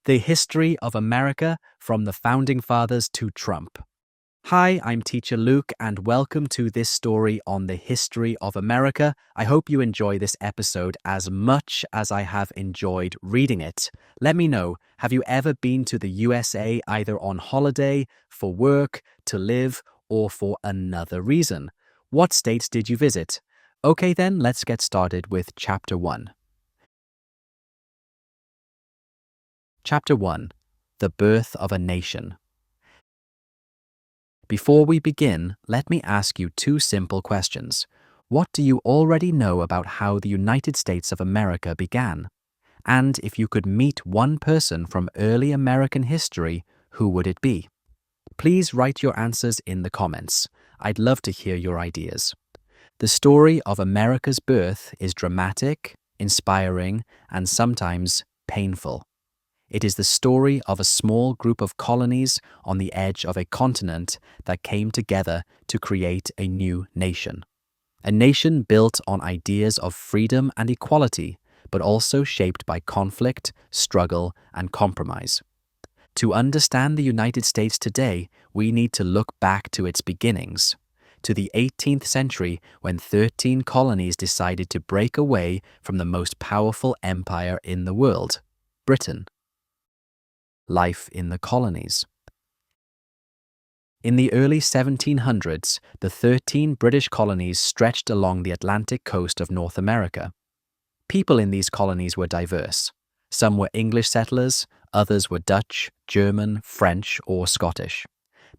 The History of America from the Founding Fathers to Trump. Hi, I'm Teacher Luke, and welcome to this story on the history of America. I hope you enjoy this episode as much as I have enjoyed reading it. Let me know, have you ever been to the USA either on holiday, for work, to live, or for another reason? What states did you visit? Okay then, let's get started with Chapter 1. Chapter 1. The Birth of a Nation. Before we begin, let me ask you two simple questions. What do you already know about how the United States of America began? And if you could meet one person from early American history, who would it be? Please write your answers in the comments. I'd love to hear your ideas. The story of America's birth is dramatic, inspiring, and sometimes painful. It is the story of a small group of colonies on the edge of a continent that came together to create a new nation. A nation built on ideas of freedom and equality, but also shaped by conflict, struggle, and compromise. To understand the United States today, we need to look back to its beginnings, to the 18th century when 13 colonies decided to break away from the most powerful empire in the world, Britain. Life in the colonies. In the early 1700s, the 13 British colonies stretched along the Atlantic coast of North America. People in these colonies were diverse. Some were English settlers, others were Dutch, German, French, or Scottish.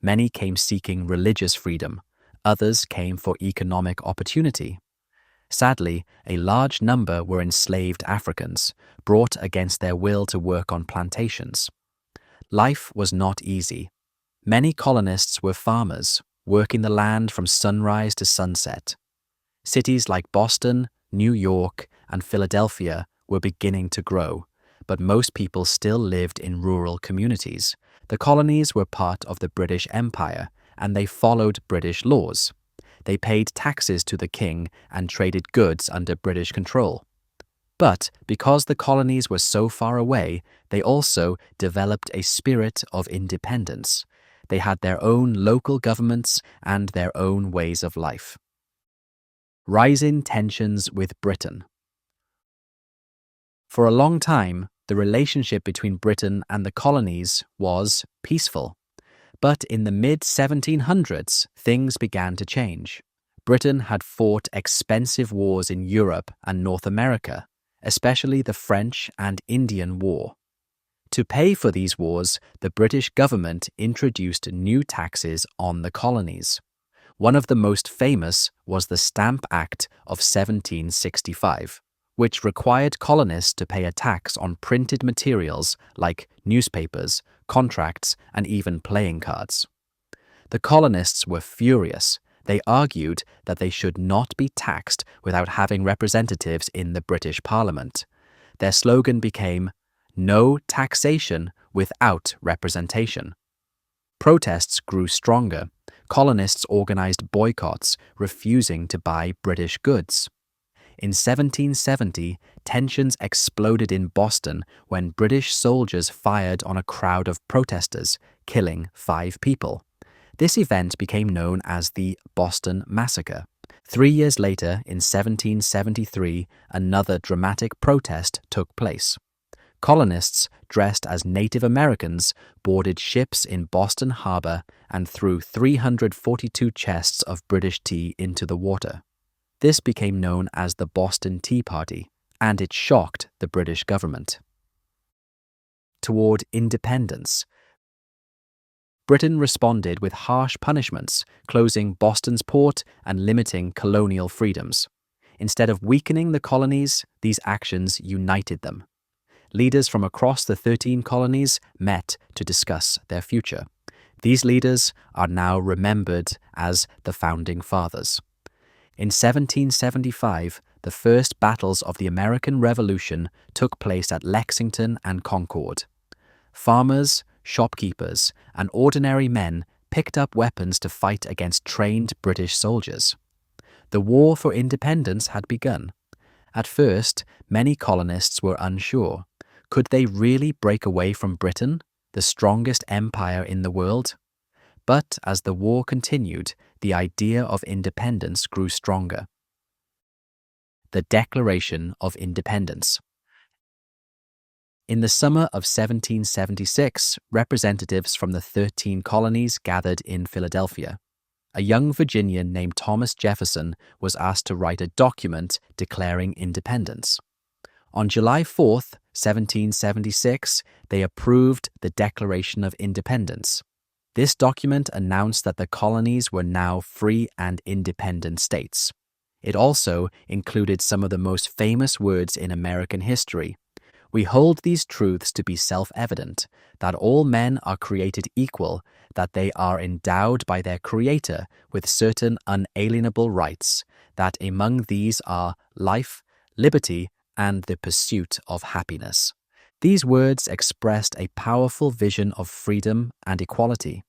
Many came seeking religious freedom. Others came for economic opportunity. Sadly, a large number were enslaved Africans, brought against their will to work on plantations. Life was not easy. Many colonists were farmers, working the land from sunrise to sunset. Cities like Boston, New York, and Philadelphia were beginning to grow, but most people still lived in rural communities. The colonies were part of the British Empire, and they followed British laws. They paid taxes to the king and traded goods under British control. But because the colonies were so far away, they also developed a spirit of independence. They had their own local governments and their own ways of life. Rising tensions with Britain. For a long time, the relationship between Britain and the colonies was peaceful. But in the mid-1700s, things began to change. Britain had fought expensive wars in Europe and North America, especially the French and Indian War. To pay for these wars, the British government introduced new taxes on the colonies. One of the most famous was the Stamp Act of 1765, which required colonists to pay a tax on printed materials like newspapers, contracts, and even playing cards. The colonists were furious. They argued that they should not be taxed without having representatives in the British Parliament. Their slogan became, "No taxation without representation." Protests grew stronger. Colonists organized boycotts, refusing to buy British goods. In 1770, tensions exploded in Boston when British soldiers fired on a crowd of protesters, killing 5 people. This event became known as the Boston Massacre. 3 years later, in 1773, another dramatic protest took place. Colonists, dressed as Native Americans, boarded ships in Boston Harbor and threw 342 chests of British tea into the water. This became known as the Boston Tea Party, and it shocked the British government. Toward independence, Britain responded with harsh punishments, closing Boston's port and limiting colonial freedoms. Instead of weakening the colonies, these actions united them. Leaders from across the 13 colonies met to discuss their future. These leaders are now remembered as the Founding Fathers. In 1775, the first battles of the American Revolution took place at Lexington and Concord. Farmers, shopkeepers, and ordinary men picked up weapons to fight against trained British soldiers. The war for independence had begun. At first, many colonists were unsure. Could they really break away from Britain, the strongest empire in the world? But as the war continued, the idea of independence grew stronger. The Declaration of Independence. In the summer of 1776, representatives from the 13 colonies gathered in Philadelphia. A young Virginian named Thomas Jefferson was asked to write a document declaring independence. On July 4th, 1776, they approved the Declaration of Independence. This document announced that the colonies were now free and independent states. It also included some of the most famous words in American history. We hold these truths to be self-evident, that all men are created equal, that they are endowed by their Creator with certain unalienable rights, that among these are life, liberty, and the pursuit of happiness. These words expressed a powerful vision of freedom and equality.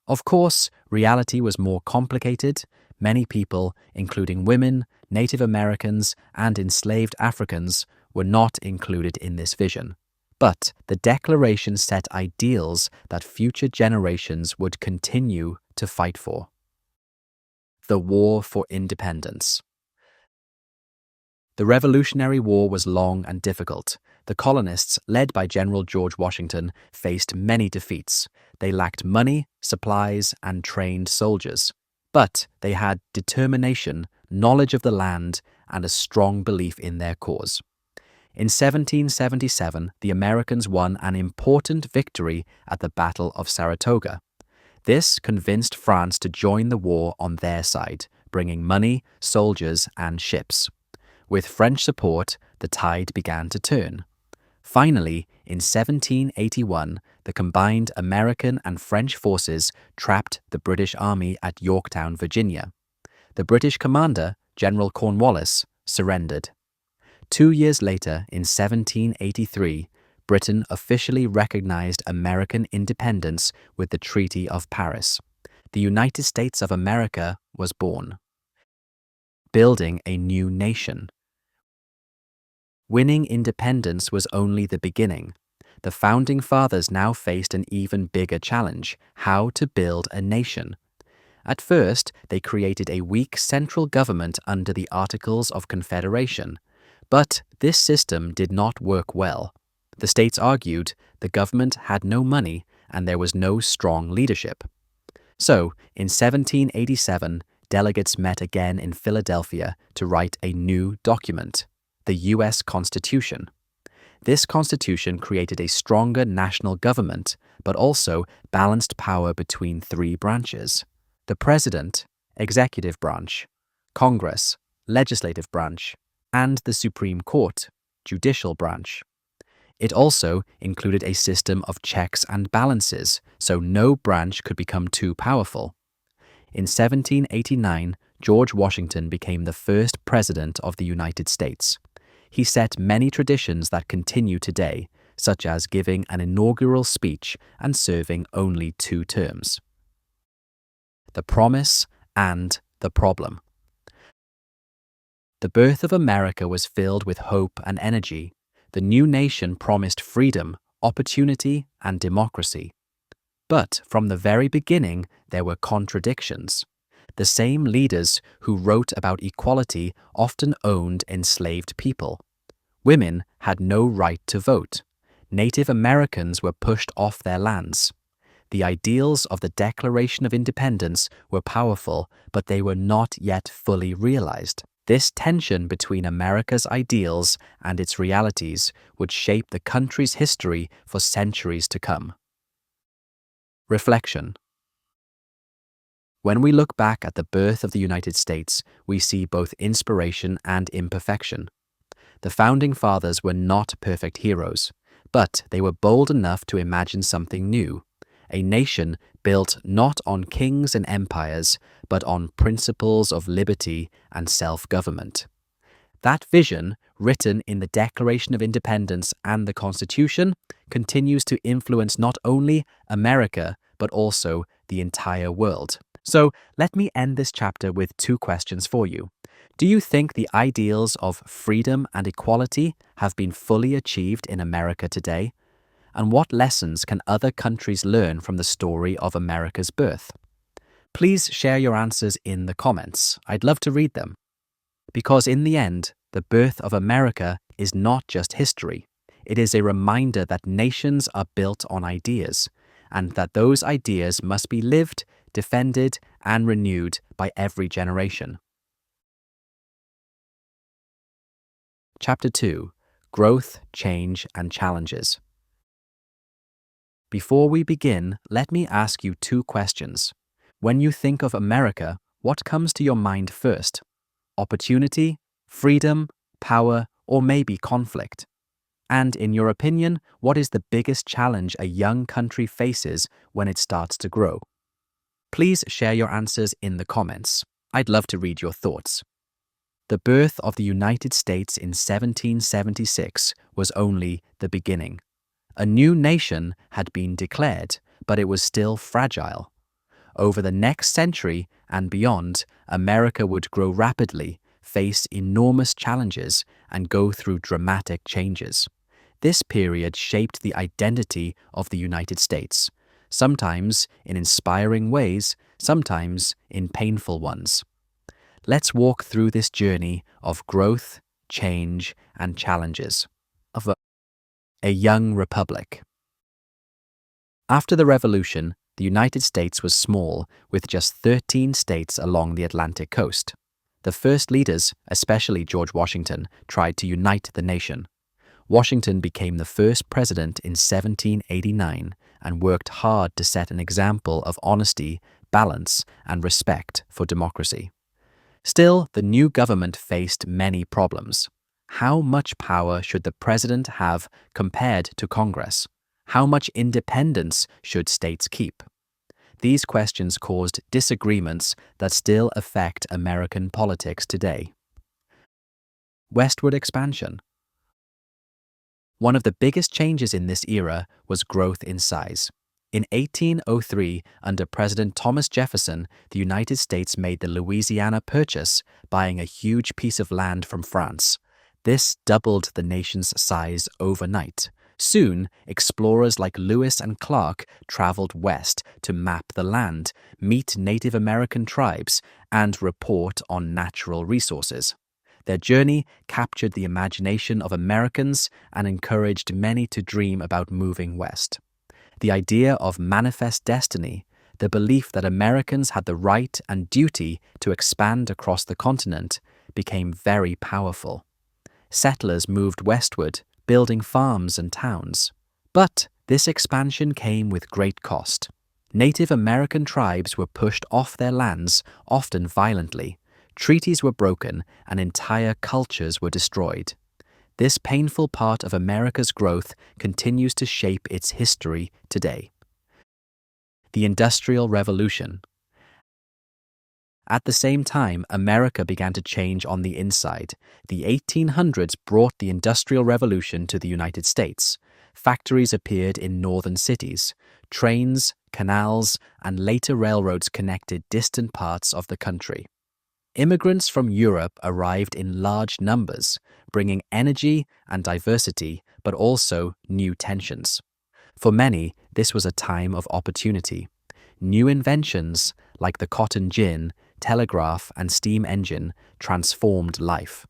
Of course, reality was more complicated. Many people, including women, Native Americans, and enslaved Africans, were not included in this vision. But the Declaration set ideals that future generations would continue to fight for. The War for Independence. The Revolutionary War was long and difficult. The colonists, led by General George Washington, faced many defeats. They lacked money, supplies, and trained soldiers. But they had determination, knowledge of the land, and a strong belief in their cause. In 1777, the Americans won an important victory at the Battle of Saratoga. This convinced France to join the war on their side, bringing money, soldiers, and ships. With French support, the tide began to turn. Finally, in 1781, the combined American and French forces trapped the British Army at Yorktown, Virginia. The British commander, General Cornwallis, surrendered. 2 years later, in 1783, Britain officially recognized American independence with the Treaty of Paris. The United States of America was born. Building a new nation. Winning independence was only the beginning. The Founding Fathers now faced an even bigger challenge: how to build a nation. At first, they created a weak central government under the Articles of Confederation. But this system did not work well. The states argued the government had no money and there was no strong leadership. So, in 1787, delegates met again in Philadelphia to write a new document, the U.S. Constitution. This constitution created a stronger national government, but also balanced power between three branches: the President, Executive Branch; Congress, Legislative Branch; and the Supreme Court, Judicial Branch. It also included a system of checks and balances, so no branch could become too powerful. In 1789, George Washington became the first President of the United States. He set many traditions that continue today, such as giving an inaugural speech and serving only 2 terms. The Promise and the Problem. The birth of America was filled with hope and energy. The new nation promised freedom, opportunity, and democracy. But from the very beginning, there were contradictions. The same leaders who wrote about equality often owned enslaved people. Women had no right to vote. Native Americans were pushed off their lands. The ideals of the Declaration of Independence were powerful, but they were not yet fully realized. This tension between America's ideals and its realities would shape the country's history for centuries to come. Reflection. When we look back at the birth of the United States, we see both inspiration and imperfection. The Founding Fathers were not perfect heroes, but they were bold enough to imagine something new, a nation built not on kings and empires, but on principles of liberty and self-government. That vision, written in the Declaration of Independence and the Constitution, continues to influence not only America, but also the entire world. So let me end this chapter with 2 questions for you. Do you think the ideals of freedom and equality have been fully achieved in America today? And what lessons can other countries learn from the story of America's birth? Please share your answers in the comments. I'd love to read them. Because in the end, the birth of America is not just history. It is a reminder that nations are built on ideas, and that those ideas must be lived, defended, and renewed by every generation. Chapter 2: Growth, Change, and Challenges. Before we begin, let me ask you two questions. When you think of America, what comes to your mind first? Opportunity, freedom, power, or maybe conflict? And in your opinion, what is the biggest challenge a young country faces when it starts to grow? Please share your answers in the comments. I'd love to read your thoughts. The birth of the United States in 1776 was only the beginning. A new nation had been declared, but it was still fragile. Over the next century and beyond, America would grow rapidly, face enormous challenges, and go through dramatic changes. This period shaped the identity of the United States, sometimes in inspiring ways, sometimes in painful ones. Let's walk through this journey of growth, change, and challenges of a young republic. After the Revolution, the United States was small, with just 13 states along the Atlantic coast. The first leaders, especially George Washington, tried to unite the nation. Washington became the first president in 1789 and worked hard to set an example of honesty, balance, and respect for democracy. Still, the new government faced many problems. How much power should the president have compared to Congress? How much independence should states keep? These questions caused disagreements that still affect American politics today. Westward expansion. One of the biggest changes in this era was growth in size. In 1803, under President Thomas Jefferson, the United States made the Louisiana Purchase, buying a huge piece of land from France. This doubled the nation's size overnight. Soon, explorers like Lewis and Clark traveled west to map the land, meet Native American tribes, and report on natural resources. Their journey captured the imagination of Americans and encouraged many to dream about moving west. The idea of manifest destiny, the belief that Americans had the right and duty to expand across the continent, became very powerful. Settlers moved westward, building farms and towns. But this expansion came with great cost. Native American tribes were pushed off their lands, often violently. Treaties were broken and entire cultures were destroyed. This painful part of America's growth continues to shape its history today. The Industrial Revolution. At the same time, America began to change on the inside. The 1800s brought the Industrial Revolution to the United States. Factories appeared in northern cities. Trains, canals, and later railroads connected distant parts of the country. Immigrants from Europe arrived in large numbers, bringing energy and diversity, but also new tensions. For many, this was a time of opportunity. New inventions, like the cotton gin, telegraph, and steam engine, transformed life.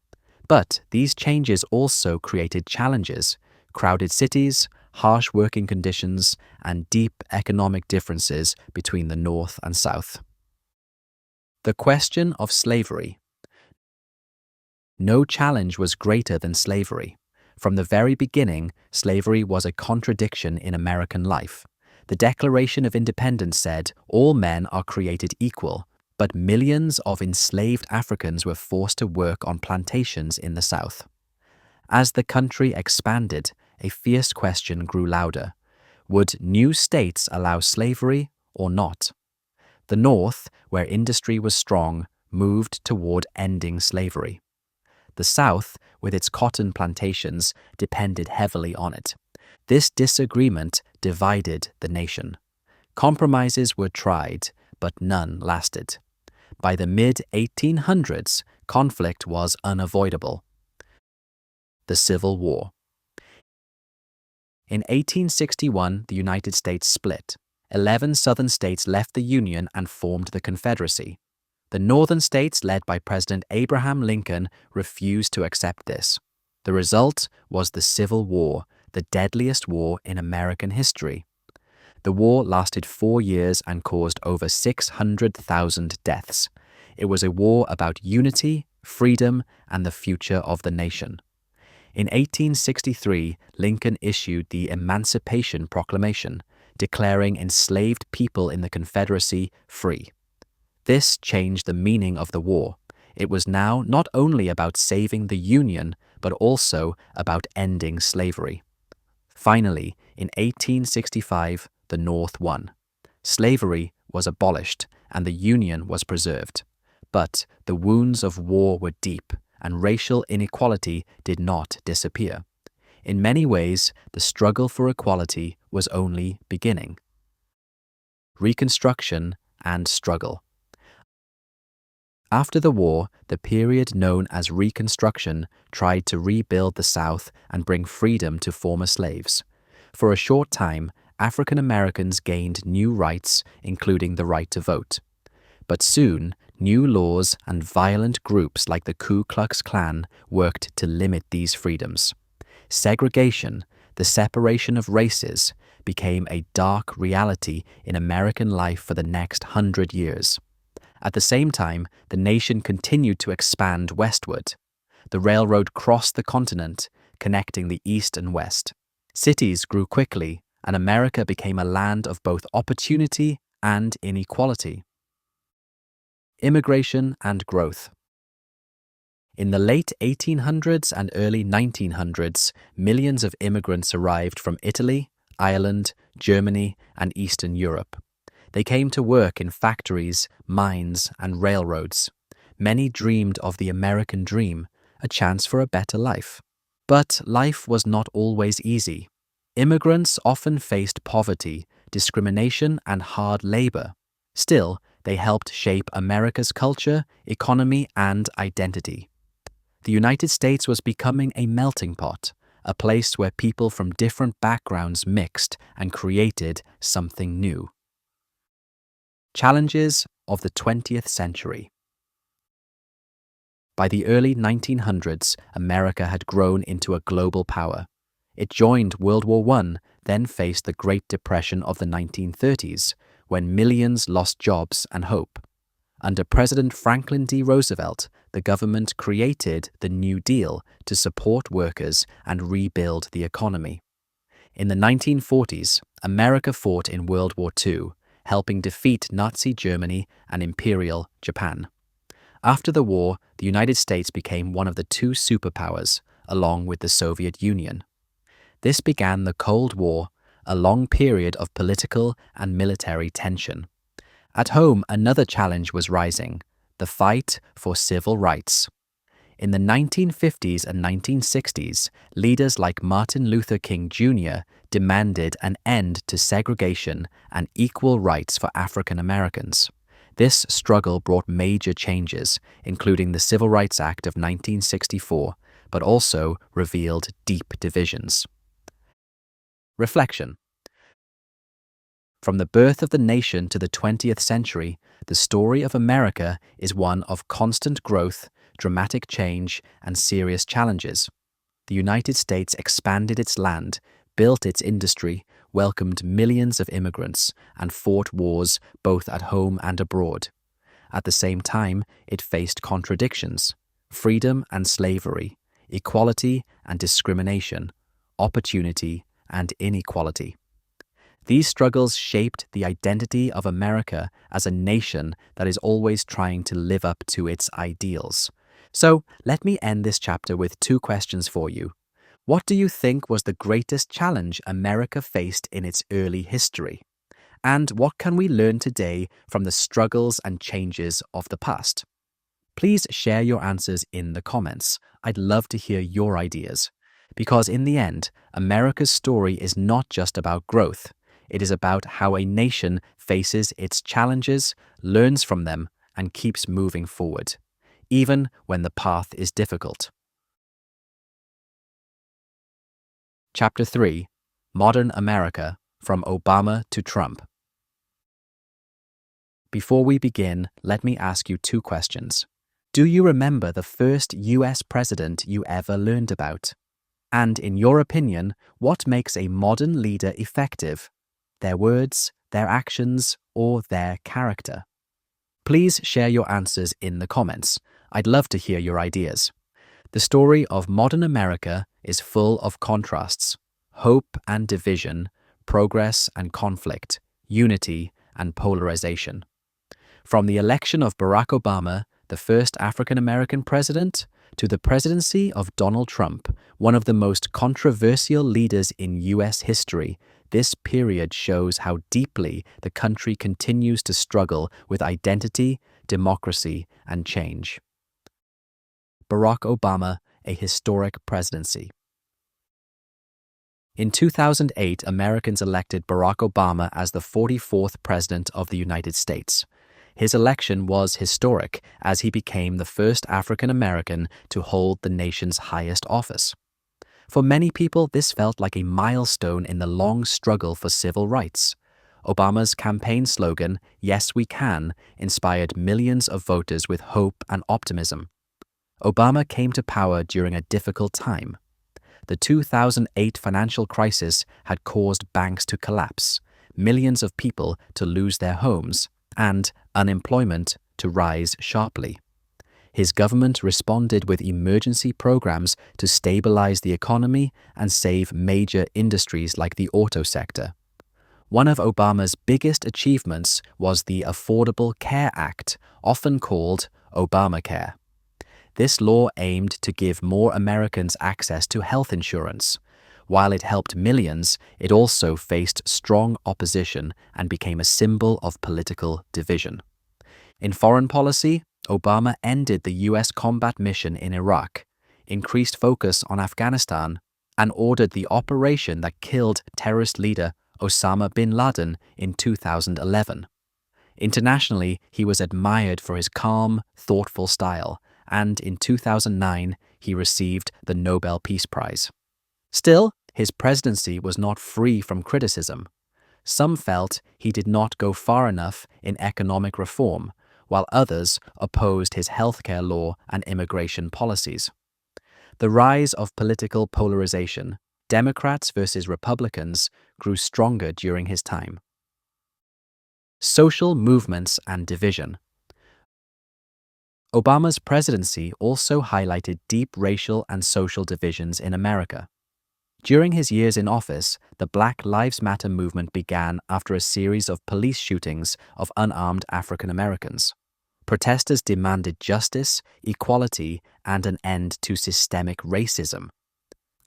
But these changes also created challenges: crowded cities, harsh working conditions, and deep economic differences between the North and South. The question of slavery. No challenge was greater than slavery. From the very beginning, slavery was a contradiction in American life. The Declaration of Independence said, "All men are created equal," but millions of enslaved Africans were forced to work on plantations in the South. As the country expanded, a fierce question grew louder. Would new states allow slavery or not? The North, where industry was strong, moved toward ending slavery. The South, with its cotton plantations, depended heavily on it. This disagreement divided the nation. Compromises were tried, but none lasted. By the mid-1800s, Conflict was unavoidable. The Civil War. In 1861, the United States split. 11 southern states left the Union and formed the Confederacy. The northern states, led by President Abraham Lincoln, refused to accept this. The result was the Civil War, the deadliest war in American history. The war lasted 4 years and caused over 600,000 deaths. It was a war about unity, freedom, and the future of the nation. In 1863, Lincoln issued the Emancipation Proclamation, declaring enslaved people in the Confederacy free. This changed the meaning of the war. It was now not only about saving the Union, but also about ending slavery. Finally, in 1865, the North won. Slavery was abolished and the Union was preserved. But the wounds of war were deep, and racial inequality did not disappear. In many ways, the struggle for equality was only beginning. Reconstruction and struggle. After the war, the period known as Reconstruction tried to rebuild the South and bring freedom to former slaves. For a short time, African Americans gained new rights, including the right to vote. But soon, new laws and violent groups like the Ku Klux Klan worked to limit these freedoms. Segregation, the separation of races, became a dark reality in American life for the next 100 years. At the same time, the nation continued to expand westward. The railroad crossed the continent, connecting the East and West. Cities grew quickly, and America became a land of both opportunity and inequality. Immigration and growth. In the late 1800s and early 1900s, millions of immigrants arrived from Italy, Ireland, Germany, and Eastern Europe. They came to work in factories, mines, and railroads. Many dreamed of the American dream, a chance for a better life. But life was not always easy. Immigrants often faced poverty, discrimination, and hard labor. Still, they helped shape America's culture, economy, and identity. The United States was becoming a melting pot, a place where people from different backgrounds mixed and created something new. Challenges of the 20th century. By the early 1900s, America had grown into a global power. It joined World War I, then faced the Great Depression of the 1930s, when millions lost jobs and hope. Under President Franklin D. Roosevelt, the government created the New Deal to support workers and rebuild the economy. In the 1940s, America fought in World War II, helping defeat Nazi Germany and Imperial Japan. After the war, the United States became one of the two superpowers, along with the Soviet Union. This began the Cold War, a long period of political and military tension. At home, another challenge was rising: the fight for civil rights. In the 1950s and 1960s, leaders like Martin Luther King Jr. demanded an end to segregation and equal rights for African Americans. This struggle brought major changes, including the Civil Rights Act of 1964, but also revealed deep divisions. Reflection. From the birth of the nation to the 20th century, the story of America is one of constant growth, dramatic change, and serious challenges. The United States expanded its land, built its industry, welcomed millions of immigrants, and fought wars both at home and abroad. At the same time, it faced contradictions: freedom and slavery, equality and discrimination, opportunity and inequality. These struggles shaped the identity of America as a nation that is always trying to live up to its ideals. So, let me end this chapter with two questions for you. What do you think was the greatest challenge America faced in its early history? And what can we learn today from the struggles and changes of the past? Please share your answers in the comments. I'd love to hear your ideas. Because in the end, America's story is not just about growth. It is about how a nation faces its challenges, learns from them, and keeps moving forward. even when the path is difficult. Chapter 3: Modern America, from Obama to Trump. Before we begin, let me ask you two questions. Do you remember the first US president you ever learned about? And in your opinion, what makes a modern leader effective? Their words, their actions, or their character? Please share your answers in the comments. I'd love to hear your ideas. The story of modern America is full of contrasts: hope and division, progress and conflict, unity and polarization. From the election of Barack Obama, the first African-American president, to the presidency of Donald Trump, one of the most controversial leaders in US history, this period shows how deeply the country continues to struggle with identity, democracy, and change. Barack Obama, a historic presidency. In 2008, Americans elected Barack Obama as the 44th President of the United States. His election was historic as he became the first African American to hold the nation's highest office. For many people, this felt like a milestone in the long struggle for civil rights. Obama's campaign slogan, "Yes, we can," inspired millions of voters with hope and optimism. Obama came to power during a difficult time. The 2008 financial crisis had caused banks to collapse, millions of people to lose their homes, and unemployment to rise sharply. His government responded with emergency programs to stabilize the economy and save major industries like the auto sector. One of Obama's biggest achievements was the Affordable Care Act, often called Obamacare. This law aimed to give more Americans access to health insurance. While it helped millions, it also faced strong opposition and became a symbol of political division. In foreign policy, Obama ended the US combat mission in Iraq, increased focus on Afghanistan, and ordered the operation that killed terrorist leader Osama bin Laden in 2011. Internationally, he was admired for his calm, thoughtful style, and in 2009, he received the Nobel Peace Prize. Still, his presidency was not free from criticism. Some felt he did not go far enough in economic reform, while others opposed his healthcare law and immigration policies. The rise of political polarization, Democrats versus Republicans, grew stronger during his time. Social movements and division. Obama's presidency also highlighted deep racial and social divisions in America. During his years in office, the Black Lives Matter movement began after a series of police shootings of unarmed African Americans. Protesters demanded justice, equality, and an end to systemic racism.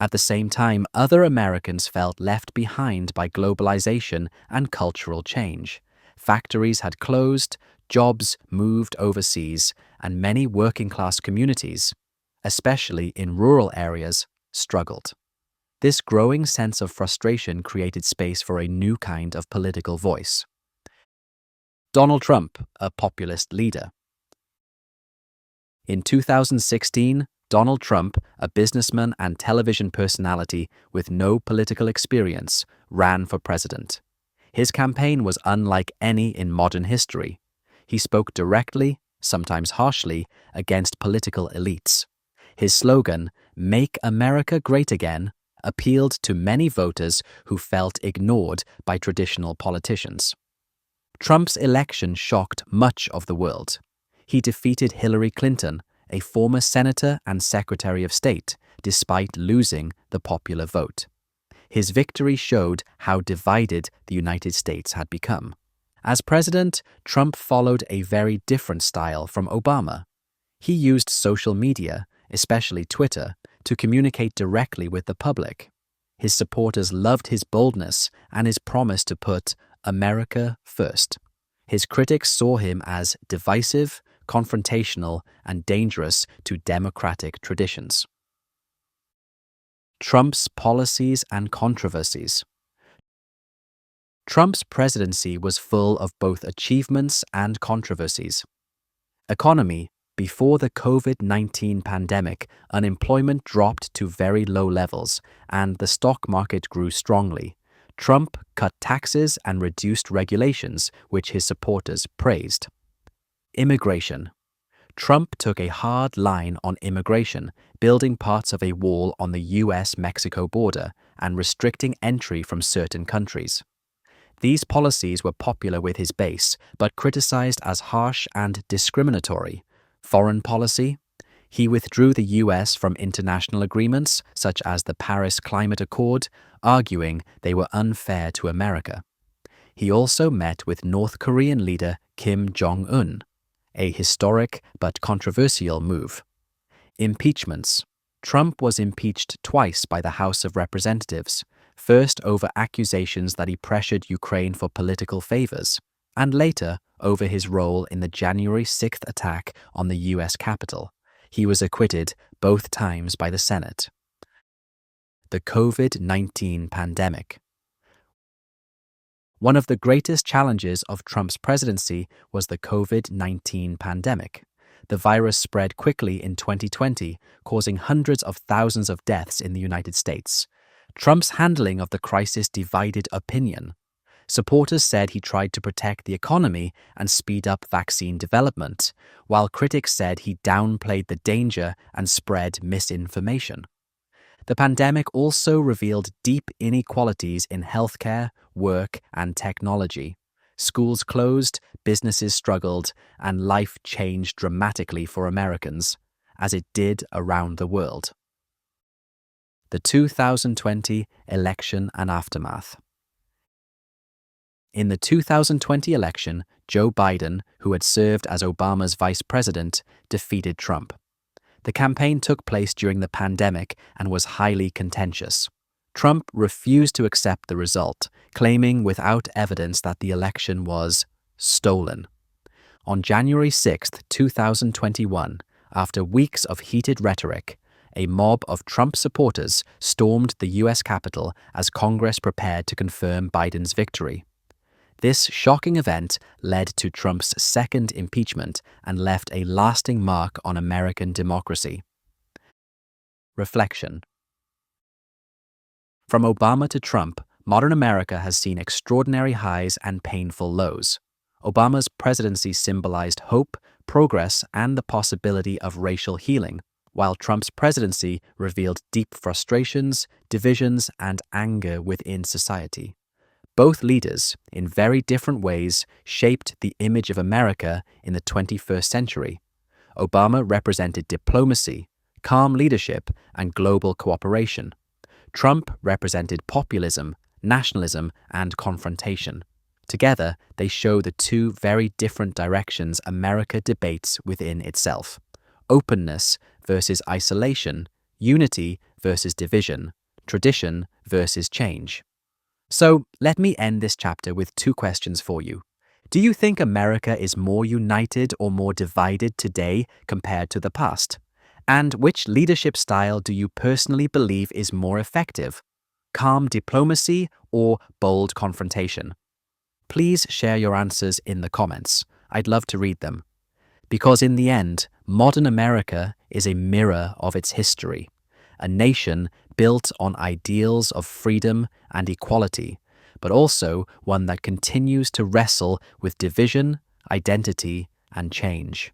At the same time, other Americans felt left behind by globalization and cultural change. Factories had closed, jobs moved overseas, and many working-class communities, especially in rural areas, struggled. This growing sense of frustration created space for a new kind of political voice. Donald Trump, a populist leader. In 2016, Donald Trump, a businessman and television personality with no political experience, ran for president. His campaign was unlike any in modern history. He spoke directly, sometimes harshly, against political elites. His slogan, "Make America Great Again," appealed to many voters who felt ignored by traditional politicians. Trump's election shocked much of the world. He defeated Hillary Clinton, a former senator and Secretary of State, despite losing the popular vote. His victory showed how divided the United States had become. As president, Trump followed a very different style from Obama. He used social media, especially Twitter, to communicate directly with the public. His supporters loved his boldness and his promise to put America first. His critics saw him as divisive, confrontational, and dangerous to democratic traditions. Trump's policies and controversies. Trump's presidency was full of both achievements and controversies. Economy, Before the COVID-19 pandemic, unemployment dropped to very low levels and the stock market grew strongly. Trump cut taxes and reduced regulations, which his supporters praised. Immigration. Trump took a hard line on immigration, building parts of a wall on the US-Mexico border and restricting entry from certain countries. These policies were popular with his base, but criticized as harsh and discriminatory. Foreign policy. He withdrew the US from international agreements, such as the Paris Climate Accord, arguing they were unfair to America. He also met with North Korean leader Kim Jong-un, a historic but controversial move. Impeachments. Trump was impeached twice by the House of Representatives, first over accusations that he pressured Ukraine for political favors, and later over his role in the January 6th attack on the US Capitol. He was acquitted both times by the Senate. The COVID-19 pandemic. One of the greatest challenges of Trump's presidency was the COVID-19 pandemic. The virus spread quickly in 2020, causing hundreds of thousands of deaths in the United States. Trump's handling of the crisis divided opinion. Supporters said he tried to protect the economy and speed up vaccine development, while critics said he downplayed the danger and spread misinformation. The pandemic also revealed deep inequalities in healthcare, work, and technology. Schools closed, businesses struggled, and life changed dramatically for Americans, as it did around the world. The 2020 election and aftermath. In the 2020 election, Joe Biden, who had served as Obama's vice president, defeated Trump. The campaign took place during the pandemic and was highly contentious. Trump refused to accept the result, claiming without evidence that the election was stolen. On January 6, 2021, after weeks of heated rhetoric, a mob of Trump supporters stormed the US Capitol as Congress prepared to confirm Biden's victory. This shocking event led to Trump's second impeachment and left a lasting mark on American democracy. Reflection. From Obama to Trump, modern America has seen extraordinary highs and painful lows. Obama's presidency symbolized hope, progress, and the possibility of racial healing, while Trump's presidency revealed deep frustrations, divisions, and anger within society. Both leaders, in very different ways, shaped the image of America in the 21st century. Obama represented diplomacy, calm leadership, and global cooperation. Trump represented populism, nationalism, and confrontation. Together, they show the two very different directions America debates within itself: openness versus isolation, unity versus division, tradition versus change. So, let me end this chapter with two questions for you. Do you think America is more united or more divided today compared to the past? And which leadership style do you personally believe is more effective? Calm diplomacy or bold confrontation? Please share your answers in the comments. I'd love to read them. Because in the end, modern America is a mirror of its history, a nation built on ideals of freedom and equality, but also one that continues to wrestle with division, identity, and change.